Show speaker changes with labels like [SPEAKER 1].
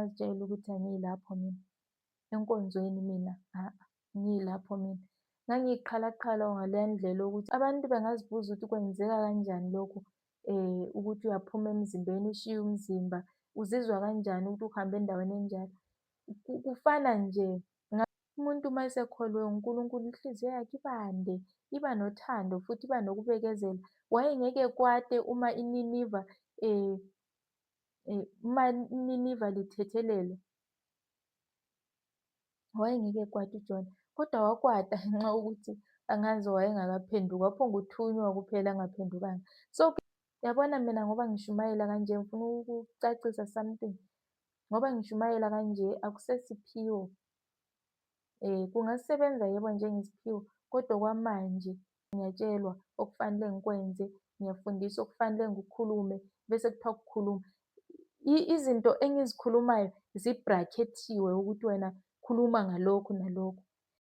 [SPEAKER 1] ngazitshela ukuthi angiyilapho mina enkonzweni, mina angiyilapho mina. Ngangiyiqhalaqhala ngaleya ndlela yokuthi abantu bengazibuza ukuthi kwenzeka kanjani lokhu, ukuthi uyaphuma emzimbeni ushiye umzimba, uzizwa kanjani ukuthi uhambe endaweni enjalo. Kufana nje umuntu uma esekholwe uNkulunkulu inhliziyo yakhe ibande, iba nothando futhi iba nokubekezela. Wayengeke ekwate uma iNiniva lithethelelwa, wayengeke ekwate uJona, kodwa wakwata ngenxa yokuthi angazi wayengakaphenduki, waphongothunywa kuphela angaphendukanga. So, yabona mina ngoba ngishumayela kanje ngifuna ukucacisa something. Ngoba ngishumayela kanje akusesiphiwo. Kungasebenza yebo njengesiphiwo, kodwa okwamanje ngiyatshelwa okufanele ngikwenze, ngiyafundiswa okufanele ngikukhulume bese kuthiwa ukukhuluma. Izinto engizikhulumayo zi-bracket-iwe ukuthi wena khuluma ngalokhu nalokhu.